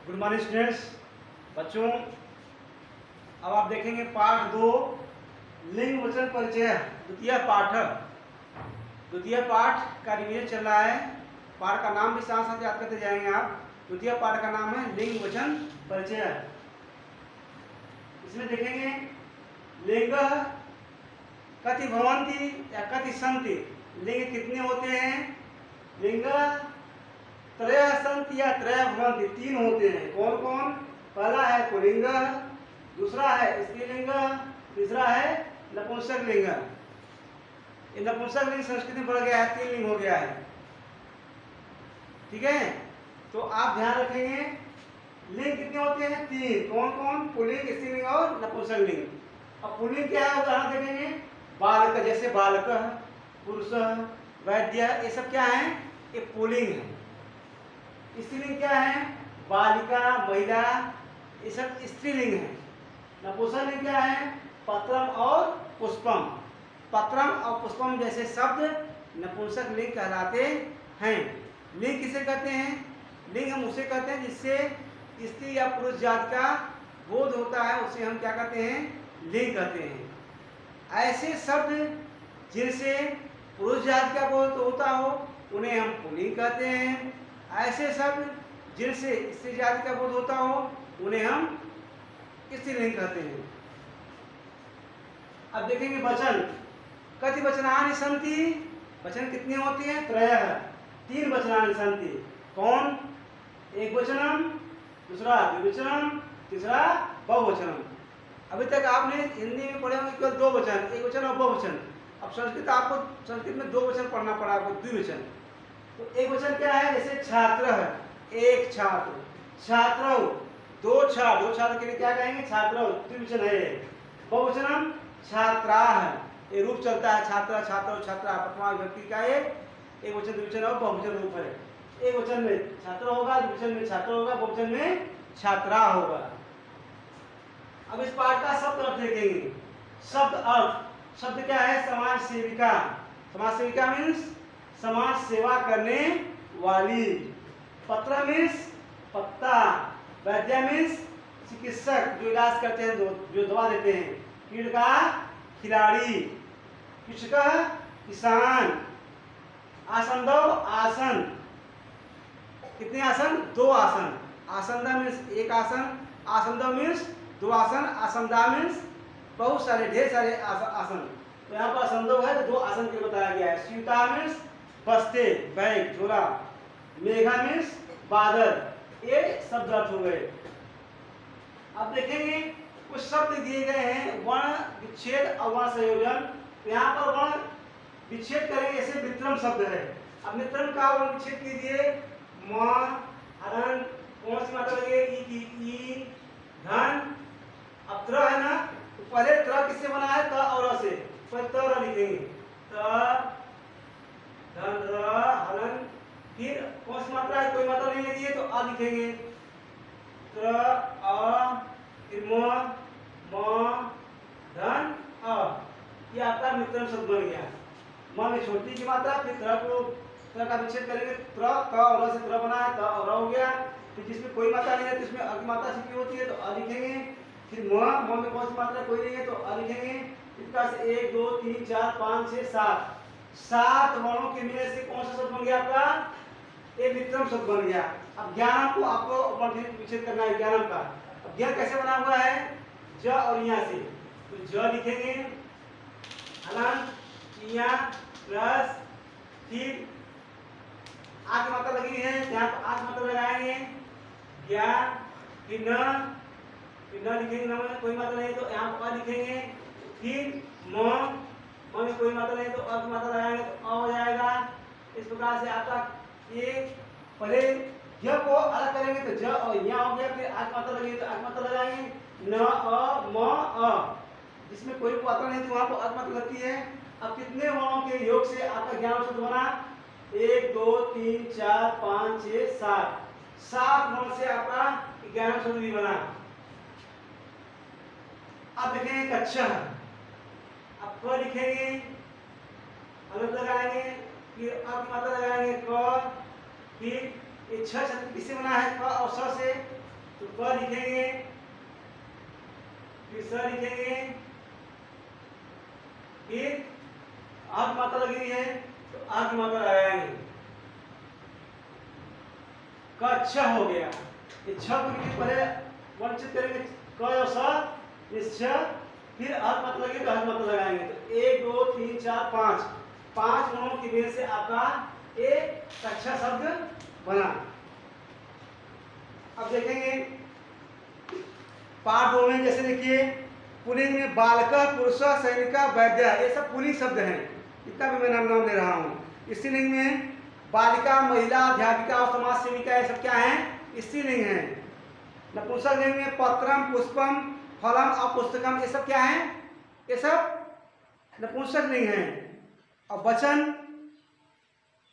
Good morning students. बच्चों, अब आप देखेंगे पाठ 2 लिंग वचन परिचय द्वितीय पाठ का रिवीजन चल रहा है। पाठ का नाम भी साथ साथ याद करते जाएंगे आप। द्वितीय पाठ का नाम है लिंग वचन परिचय। इसमें देखेंगे लिंग कति भवन्ति या कति सन्ति, लिंग कितने होते हैं। लिंग त्रय सन्ति या त्रय भवन्ति, 3 होते हैं। कौन कौन? पहला है पुल्लिंग, दूसरा है स्त्रीलिंग, तीसरा है नपुंसक लिंग। ये नपुंसक लिंग संस्कृत में बढ़ गया है, 3 लिंग हो गया है। ठीक है, तो आप ध्यान रखेंगे लिंग कितने होते हैं? 3। कौन कौन? पुल्लिंग, स्त्रीलिंग और नपुंसक लिंग। अब पुल्लिंग क्या है उदाहरण देखेंगे। बालक, जैसे बालक, पुरुष, वैद्य, ये सब क्या है? ये पुल्लिंग है। स्त्रीलिंग क्या है? बालिका, महिला, ये सब स्त्रीलिंग है। नपुंसक लिंग क्या है? पत्रम और पुष्पम। पत्रम और पुष्पम जैसे शब्द नपुंसक लिंग कहलाते हैं। लिंग किसे कहते हैं? लिंग हम उसे कहते हैं जिससे स्त्री या पुरुष जाति का बोध होता है, उसे हम क्या कहते हैं? लिंग कहते हैं। ऐसे शब्द जिनसे पुरुष जाति का बोध होता हो उन्हें हम पुल्लिंग कहते हैं। ऐसे शब्द जिनसे स्त्री जाति का बोध होता हो उन्हें हम स्त्रीलिंग कहते हैं। अब देखेंगे वचन। कति वचनानि सन्ति, वचन कितने होते हैं? त्रयः, 3 वचनानि सन्ति। कौन? एक वचनम, दूसरा द्विवचनम, तीसरा बहुवचनम। अभी तक आपने हिंदी में पढ़े होंगे केवल 2 वचन, एक वचन और बहुवचन। अब संस्कृत में 2 वचन पढ़ना पड़ा आपको, द्विवचन। तो एक वचन क्या है? जैसे छात्र है, एक छात्र, छात्रौ, 2 छात्र के लिए क्या कहेंगे? छात्रौ, द्विवचन है। बहुवचनम छात्राः, ये रूप चलता है, छात्रा, छात्रौ, छात्रा, प्रथमा विभक्ति का एक वचन, द्विवचन और बहुवचन रूप है। एक वचन में छात्र होगा, द्विवचन में छात्र होगा, बहुवचन में छात्रा होगा। अब इस पाठ का शब्द अर्थ देखेंगे। शब्द अर्थ, शब्द क्या है? समाज सेविका। समाज सेविका मीन्स समाज सेवा करने वाली। पत्र मीन्स पत्ता। वैद्य मीन्स चिकित्सक, जो इलाज करते हैं, जो दवा देते हैं। क्रीडका खिलाड़ी। कृषक किसान। आसंदो आसन, कितने आसन? 2 आसन। आसंदा मीन्स एक आसन, आसंदो मीन्स 2 आसन, आसंदा मीन्स बहुत सारे, ढेर सारे आसन। तो यहाँ पर आसंदो है तो 2 आसन के बताया गया है। स्यूता मीन्स बस्ते, बैग, झोला। मेघा मीन्स बादल। ये शब्द अर्थ हो गए। अब देखेंगे कुछ शब्द दिए गए हैं, वर्ण विच्छेद और वर्ण संयोजन। तो यहाँ पर वर्ण विच्छेद करेंगे, ऐसे मित्रम शब्द है। अब मित्रम का वर्ण विच्छेद कीजिए। म, अरन, कौन सी मात्रा लगेगी? ई, धन। अब त्र है ना, तो पहले त्र किससे बना है? त और अ से। पहले त र लिखेंगे, त, धन, र, हरन। फिर कौन सी मात्रा है? कोई मात्रा नहीं लगी है तो अ लिखेंगे। त्र, अ, फिर म, धन, अ। ये आपका मित्रम शब्द बन गया। म में छोटी की मात्रा, फिर त्र का विच्छेद करेंगे। त्र, क और र से त्र बना है, त और र हो गया। फिर जिसमें कोई मात्रा नहीं है तो इसमें अ की मात्रा छिपी होती है तो अ लिखेंगे। फिर म में कौन सी मात्रा कोई नहीं है तो अ लिखेंगे। इसका से 1 2 3 4 5 6 7 7 वर्णों के मिलने से कौन सा शब्द बन गया आपका? ये मित्रम शब्द बन गया। अब ज्ञानम को आपको विच्छेद करना है, ज्ञानम का। अब ज्ञान कैसे बना हुआ है? ज और यहाँ से, तो ज लिखेंगे, अनंत, इया, प्लस, फिर आ की मात्रा लगी है, यहाँ पर आ की मात्रा लगाएंगे। ज्ञान, फिर न लिखेंगे, न में कोई मात्रा नहीं तो यहाँ पर अ लिखेंगे। फिर म में कोई मात्रा नहीं तो अ की मात्रा लगाएंगे तो अ हो जाएगा। इस प्रकार से आपका ये पहले य को अलग करेंगे तो ज और यहाँ हो गया। फिर आ की मात्रा लगी तो आ की मात्रा लगाएंगे। न, अ, म, अ, जिसमें कोई मात्रा नहीं तो वहां पर अ की मात्रा लगती है। अब कितने वर्णों के योग से आपका ज्ञान शब्द बना? 1 2 3 4 5 6 7 7 वर्ण से आपका ज्ञान शब्द भी बना। अब देखेंगे कक्षा। अब क लिखेंगे, अलग लगाएंगे, फिर अ की मात्रा लगाएंगे क। फिर ये 6 शब्द किससे बना है? क और स से। तो क लिखेंगे, फिर स लिखेंगे, फिर आ की मात्रा लगी हुई है तो आ की मात्रा लगाएंगे। क छ हो गया, ये छ को लिखिए, पहले वंचित करेंगे क और स, ये छ, फिर आ की मात्रा लगी तो आ की मात्रा लगाएंगे। तो 1 2 3 4 5, 5 गुणों की वजह से आपका एक कक्षा शब्द बना। अब देखेंगे पाठ 2 में, जैसे देखिए पुल्लिंग में बालक, पुरुष, सैनिक, वैद्य, ये सब पुल्लिंग शब्द हैं, इतना भी मैं नाम ले रहा हूँ। स्त्रीलिंग में बालिका, महिला, अध्यापिका और समाज सेविका, ये सब क्या है? स्त्रीलिंग है। नपुंसक लिंग में पत्रम, पुष्पम, फलम और पुस्तकम, ये सब क्या है? ये सब नपुंसक लिंग है। और वचन,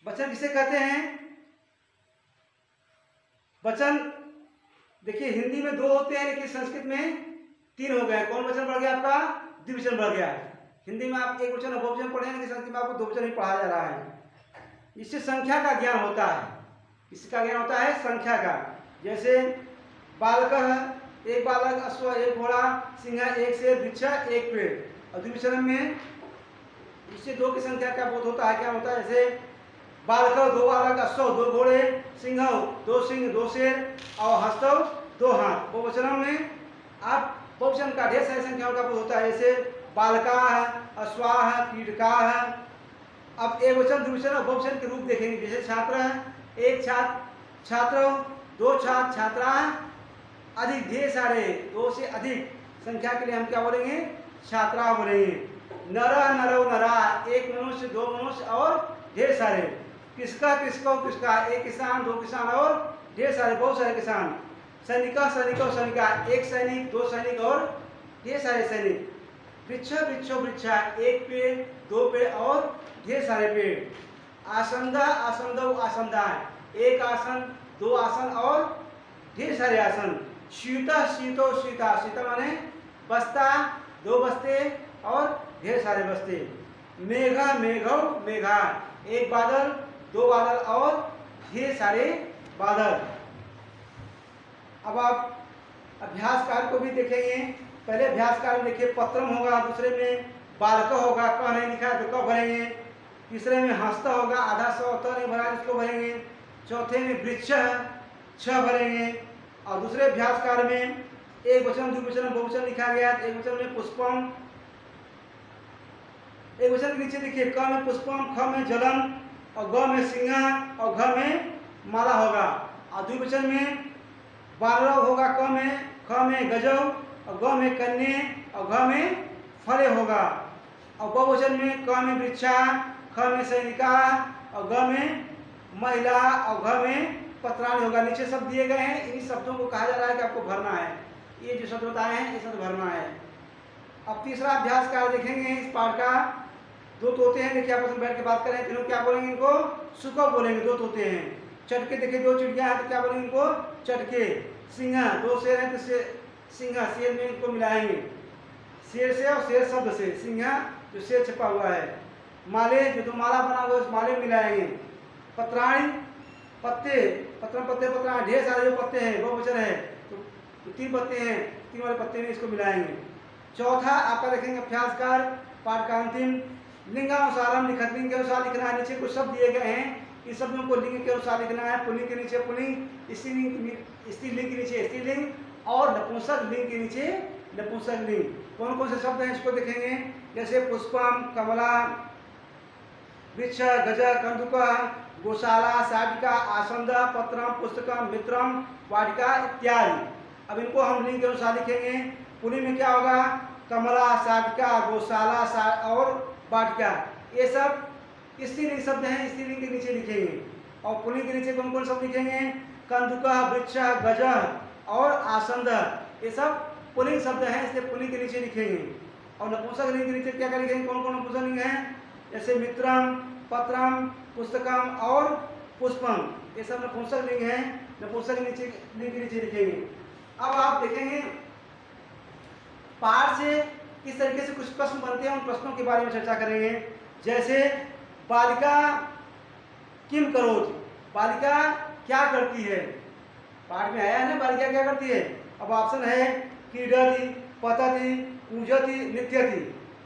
वचन किसे कहते हैं? वचन देखिए हिंदी में 2 होते हैं, लेकिन संस्कृत में 3 हो गए। कौन वचन बढ़ गया आपका? द्विवचन बढ़ गया। हिंदी में आप एक वचन और बहुवचन पढ़े हैं, लेकिन संस्कृत में आपको 2 वचन ही पढ़ाया जा रहा है। इससे संख्या का ज्ञान होता है। किसका ज्ञान होता है? संख्या का। जैसे बालक, एक बालक, अश्व, एक घोड़ा, सिंह, एक शेर, वृक्ष, एक पेड़। और द्विवचन में इससे 2 की संख्या का बोध होता है। क्या होता है? जैसे बालक 2 बालक, अश्व 2 घोड़े, सिंह 2 शेर और हस्तव 2 हाथ। बहुवचनों में आप बहुवचन का ढेर सारी संख्याओं का बोध होता है, जैसे बालका है, अश्वा है, पीड़का है। अब एक वचन, द्विवचन और बहुवचन के रूप देखेंगे। जैसे छात्र है, एक छात्र, छात्र, 2 छात्र, छात्रा, अधिक, ढेर सारे, 2 से अधिक संख्या के लिए हम क्या बोलेंगे? छात्रा बोलेंगे। नर, नरो, नरा, एक मनुष्य, 2 मनुष्य और ढेर सारे। किसका, किसको, किसका, एक किसान, 2 किसान और ढेर सारे, बहुत सारे किसान। सैनिका, सैनिको, सैनिका, एक सैनिक, 2 सैनिक और ढेर सारे सैनिक। वृक्ष, वृक्षो, वृक्षा, एक पेड़, 2 पेड़ और ढेर सारे पेड़। आसंदा, आसंदो, आसंदा, एक आसन, 2 आसन और ढेर सारे आसन। शीता, शीतो, शीता, शीता माने बस्ता, 2 बस्ते और ढेर सारे बस्ते। मेघा, मेघो, मेघा, एक बादल, 2 बादल और ढेर सारे बादल। अब आप अभ्यास कार्य को भी देखेंगे। पहले अभ्यास कार्य में देखिए पत्रम होगा, दूसरे में बालक होगा, क नहीं लिखा है तो क भरेंगे। तीसरे में हस्त होगा, आधा स त नहीं भरा, इसको भरेंगे। चौथे में वृक्ष है, छ भरेंगे। और दूसरे अभ्यास कार्य में एक वचन, द्विवचन, बहुवचन लिखा गया है। एक वचन में पुष्पम, एक वचन के नीचे देखिए क में पुष्पम, ख में जलम और ग में सिंह और घ में माला होगा। और द्विवचन में बानरव होगा, क में, ख में गजव और ग में कन्ये और घ में फले होगा। और बहुवचन में क में वृक्षा, ख में सैनिका और ग में महिला और घ में पत्राणी होगा। नीचे शब्द दिए गए हैं, इन शब्दों को कहा जा रहा है कि आपको भरना है। ये जो शब्द बताए हैं ये शब्द भरना है। अब तीसरा अभ्यास कार्य देखेंगे इस पाठ का। 2 तोते हैं, देखिए आपस में बैठ के बात कर रहे हैं। तीनों क्या बोलेंगे? इनको सुको बोलेंगे। 2 तोते हैं। चटके देखिए 2 चिड़िया हैं, तो क्या बोलेंगे इनको? चटके। सिंह, 2 शेर हैं तो सिंह, शेर में इनको मिलाएंगे, शेर से और शेर शब्द से। सिंह जो शेर छपा हुआ है। माले, जो माला बना हुआ है उस माले में मिलाएंगे। पत्राणी, पत्ते, पत्रम, पत्ते, पत्राणी, ढेर सारे जो पत्ते हैं, बहुवचन है तो 3 पत्ते हैं, 3 वाले पत्ते में इसको मिलाएंगे। चौथा आपका देखेंगे अभ्यास कार्य पाठ का अंतिम। लिंगानुसारम, लिखत लिंग के अनुसार लिखना है। नीचे कुछ शब्द दिए गए हैं, इस शब्दों को लिंग के अनुसार लिखना है। पुल्लिंग के नीचे पुल्लिंग, स्त्रीलिंग के नीचे स्त्रीलिंग और नपुंसक लिंग के नीचे नपुंसक लिंग। कौन कौन से शब्द हैं इसको देखेंगे। जैसे पुष्पम, कमला, वृक्ष, गज, कंदुक, गौशाला, शाटिका, आसंद, पत्रम, पुस्तकम, मित्रम, वाटिका इत्यादि। अब इनको हम लिंग के अनुसार लिखेंगे। पुल्लिंग में क्या होगा? कमला, शाटिका, गौशाला और वाटिका, ये सब स्त्रीलिंग शब्द हैं, स्त्रीलिंग के नीचे लिखेंगे। और पुल्लिंग के नीचे कौन कौन शब्द लिखेंगे? कंदुक, वृक्ष, गज और आसंद, ये सब पुल्लिंग शब्द हैं, इसलिए पुल्लिंग के नीचे लिखेंगे। और नपुंसक लिंग के नीचे क्या क्या लिखेंगे? कौन कौन नपुंसक लिंग हैं? जैसे मित्रम, पत्रम, पुस्तकम और पुष्पम, ये सब नपुंसक लिंग हैं। नपुंसक लिंग के नीचे लिखेंगे। अब आप देखेंगे पाठ से किस तरीके से कुछ प्रश्न बनते हैं, उन प्रश्नों के बारे में चर्चा करेंगे। जैसे बालिका किम करोति, बालिका क्या करती है। पाठ में आया है ना, बालिका क्या करती है। अब ऑप्शन है क्रीडति, पतति, पूजति, नृत्यति।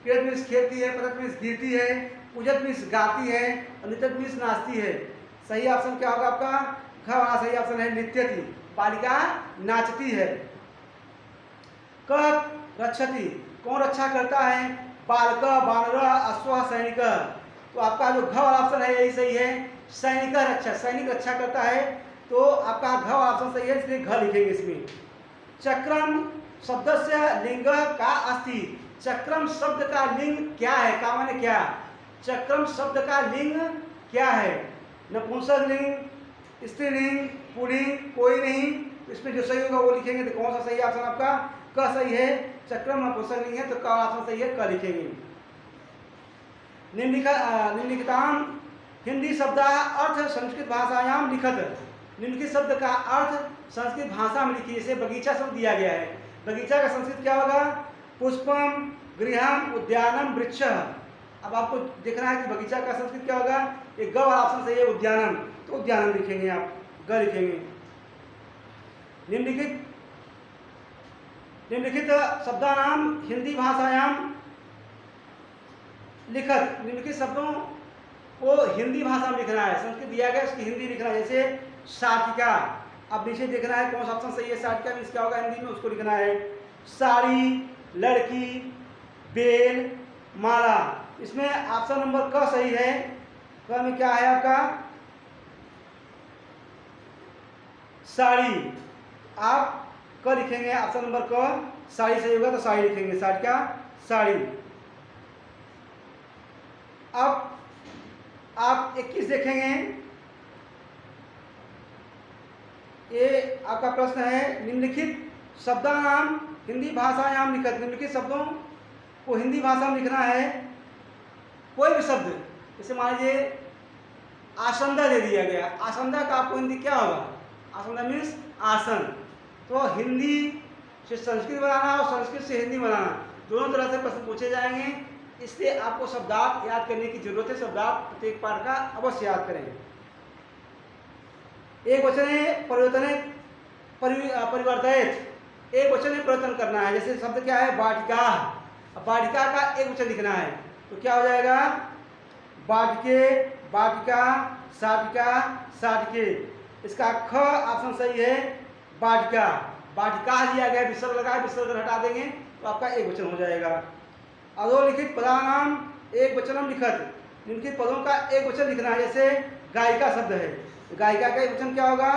क्रीडति मीन्स खेलती है, पतति मीन्स गिरती है, पूजत मीन्स गाती है और नृत्यति मीन्स नाचती है। सही ऑप्शन क्या होगा आपका, घ वाला सही ऑप्शन है नृत्यति, बालिका नाचती है। क रक्षति, कौन रक्षा करता है, बालक, बानर, अश्व, सैनिक। तो आपका जो घ वाला ऑप्शन है यही सही है, सैनिक रक्षा, सैनिक रक्षा करता है, तो आपका घ वाला ऑप्शन सही है, इसलिए घ लिखेंगे इसमें। चक्रम शब्द से लिंग का अस्ति, चक्रम शब्द का लिंग क्या है, का माने क्या, चक्रम शब्द का लिंग क्या है, नपुंसक लिंग, स्त्रीलिंग, पुल्लिंग, कोई नहीं। इसमें जो सही होगा वो लिखेंगे। तो कौन सा सही ऑप्शन आपका, क सही है, चक्रम नपुंसक लिंग है तो क ऑप्शन सही है, क लिखेंगे। निम्नलिखिताम हिंदी शब्द अर्थ संस्कृत भाषायाम लिखत, निम्नलिखित शब्द का अर्थ संस्कृत भाषा में लिखिए। जैसे बगीचा शब्द दिया गया है, बगीचा का संस्कृत क्या होगा, पुष्पम, गृहम, उद्यानम, वृक्ष। अब आपको देखना है कि बगीचा का संस्कृत क्या होगा, एक ग वाला ऑप्शन सही है, उद्यानम, तो उद्यानम लिखेंगे आप, ग लिखेंगे। निम्नलिखित शब्दानाम हिंदी भाषायाम लिखत, निम्नलिखित शब्दों को हिंदी भाषा में लिखना है, संस्कृत दिया गया उसकी हिंदी लिखना है। जैसे शाटिका, अब नीचे देखना है कौन सा ऑप्शन सही है, शाटिका मीन्स क्या होगा हिंदी में, उसको लिखना है। साड़ी, लड़की, बेल, माला। इसमें ऑप्शन नंबर क सही है। क में क्या है आपका, साड़ी, आप क लिखेंगे, ऑप्शन नंबर क, साड़ी सही होगा तो साड़ी लिखेंगे, शाटिका, साड़ी। अब आप 21 देखेंगे, ये आपका प्रश्न है, निम्नलिखित शब्दानाम हिंदी भाषायाम लिखत, निम्नलिखित शब्दों को हिंदी भाषा में लिखना है। कोई भी शब्द, जैसे मान लीजिए आसंदा दे दिया गया, आसंदा का आपको हिंदी क्या होगा, आसंदा मीन्स आसन। तो हिंदी से संस्कृत बनाना और संस्कृत से हिंदी बनाना, दोनों तरह से प्रश्न पूछे जाएंगे, इसलिए आपको शब्दार्थ याद करने की जरूरत है। शब्दार्थ प्रत्येक पाठ का अवश्य याद करें। एक वचन परिवर्तित, एक वचन में परिवर्तन करना है। जैसे शब्द क्या है, वाटिका, अब वाटिका का एक वचन लिखना है, तो क्या हो जाएगा, वाटिके, वाटिका, शाटिका, शाटिके। इसका ख ऑप्शन सही है, वाटिका, वाटिका लिया गया, विसर्ग लगा है, विसर्ग हटा देंगे तो आपका एक वचन हो जाएगा। अधोलिखित पदानाम एक वचनम लिखत, निम्नलिखित पदों का एक वचन लिखना है। जैसे गायिका शब्द है, गायिका का एक वचन क्या होगा,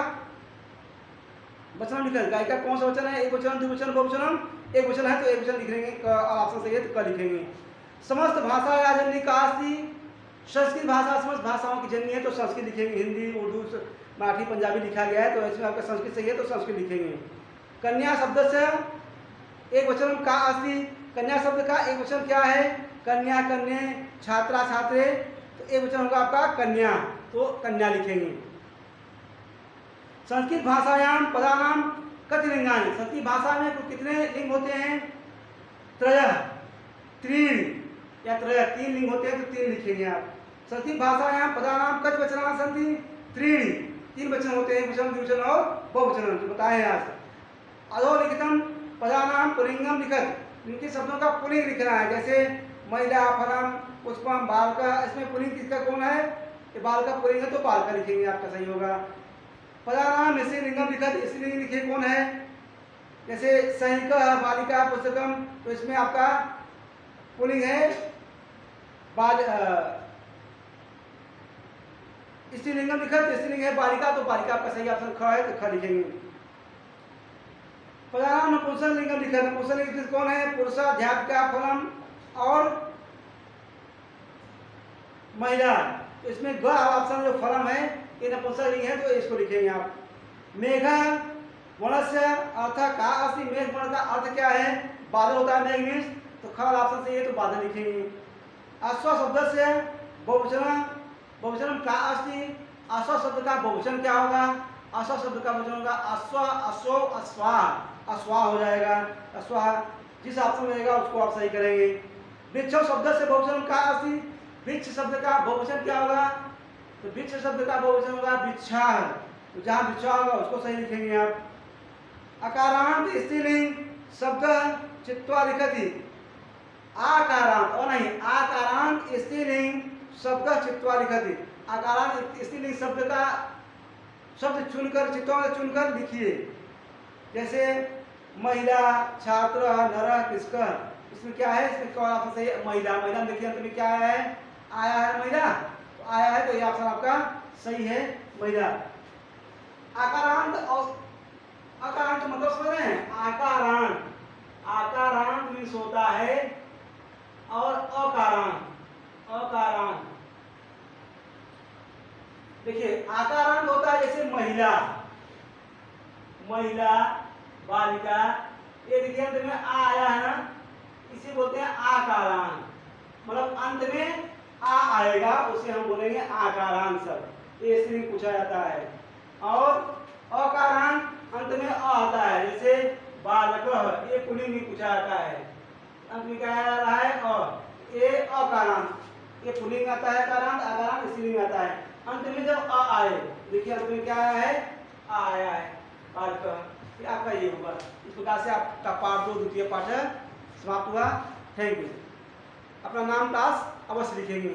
वचन लिखेंगे। गायिका कौन सा वचन है, एक वचन, द्विवचन, बहुवचन, एक वचन है तो एक वचन लिखेंगे, ऑप्शन सही है तो क लिखेंगे। समस्त भाषा या जननी का अस्ति, संस्कृत भाषा समस्त भाषाओं की जननी है तो संस्कृत लिखेंगे, हिंदी, उर्दू, मराठी, पंजाबी लिखा गया है तो इसमें आपका संस्कृत सही है तो संस्कृत लिखेंगे। कन्या शब्द से एक वचन का अस्ति, कन्या शब्द का एक वचन क्या है, कन्या, कन्या, छात्रा, छात्रे, तो एक वचन होगा आपका कन्या, तो कन्या लिखेंगे। संस्कृत भाषायाम पदानाम कति लिंगानि, संस्कृत भाषा में कुल कितने लिंग होते हैं, त्रयः, त्रीणि या त्रयः, तीन लिंग होते हैं तो तीन लिखेंगे आप। संस्कृत भाषायाम पदानाम कति वचनानि सन्ति, त्रीणि, तीन वचन होते हैं, वचन, द्विवचन और बहुवचन, जो बताए हैं आज। अधोलिखितम पदानाम पुल्लिंगम लिखत, इनके शब्दों का पुल्लिंग लिखना है। जैसे महिला, फलम, पुष्पम, बालका, इसमें पुल्लिंग किसका कौन है, ये बालका पुल्लिंग है तो बालका लिखेंगे, आपका सही होगा। पदानाम स्त्रीलिंगम लिखत, स्त्रीलिंग लिखे कौन है, जैसे सैनिक, बालिका, पुस्तकम, तो इसमें आपका पुल्लिंग है स्त्रीलिंगम लिखत, स्त्रीलिंग है बालिका, तो बालिका आपका सही ऑप्शन ख है तो ख लिखेंगे। पदानाम नपुंसक लिंगम लिखत, नपुंसक लिंग कौन है, पुरुष, अध्यापिका, फलम और महिला, तो इसमें ग ऑप्शन जो फलम है ये नपुंसक लिंग है तो इसको लिखेंगे आप। मेघ वर्णस्य अर्थ का अस्ति, मेघ वर्ण का अर्थ क्या है, बादल होता है मेघ मीन्स, तो ख ऑप्शन सही है तो बादल लिखेंगे। अश्व शब्द से बहुवचन, बहुवचन का अस्ति, अश्व शब्द का बहुवचन क्या होगा, अश्व शब्द का बहुवचन होगा अश्व, अश्व, अश्वा, अश्वा हो जाएगा, अश्वा, जिस ऑप्शन में रहेगा उसको आप सही करेंगे। वृक्ष शब्द से बहुवचन का अस्ति, वृक्ष शब्द का बहुवचन क्या होगा, तो वृक्ष शब्द का बहुवचन होगा वृक्षा, तो जहाँ विच्छा होगा उसको सही लिखेंगे आप। अकारांत स्त्रीलिंग शब्द चित्वा लिखति। आकारांत और नहीं, आकारांत स्त्रीलिंग शब्द चित्वा लिखति। आकारांत स्त्रीलिंग शब्द का शब्द चुनकर, चित्वा में चुनकर लिखिए। जैसे महिला, छात्र, नर, किसकर। इसमें क्या है, इसमें क्या ऑप्शन सही है, महिला। महिला में देखिए अंत में क्या आया है, आया है महिला, तो आया है तो ये ऑप्शन आपका सही है, महिला। आकारांत और अकारांत मतलब समझ रहे हैं, आकारांत, आकारांत मीन्स होता है, और अकारांत, अकारांत देखिए आकारांत होता है जैसे महिला, महिला, बालिका, ये देखिए अंत में आ आया है ना, इसे बोलते हैं आकारांत। मतलब अंत में आ आएगा उसे हम बोलेंगे आकारांत शब्द, ये इसलिए पूछा जाता है। और अकारांत अंत में अ आता है, जैसे बालक, ये पुल्लिंग में पूछा जाता है, अंत में क्या आ रहा है अ, ये अकारांत, ये पुल्लिंग आता है, कारांत, आकारांत स्त्रीलिंग आता है। अंत में जब अ आए, देखिए अंत में क्या आया है, आ आया है, बालक, ये आपका ये होगा। इस प्रकार से आपका पाठ 2 द्वितीय पाठ समाप्त हुआ। Thank you. अपना नाम क्लास अवश्य लिखेंगे।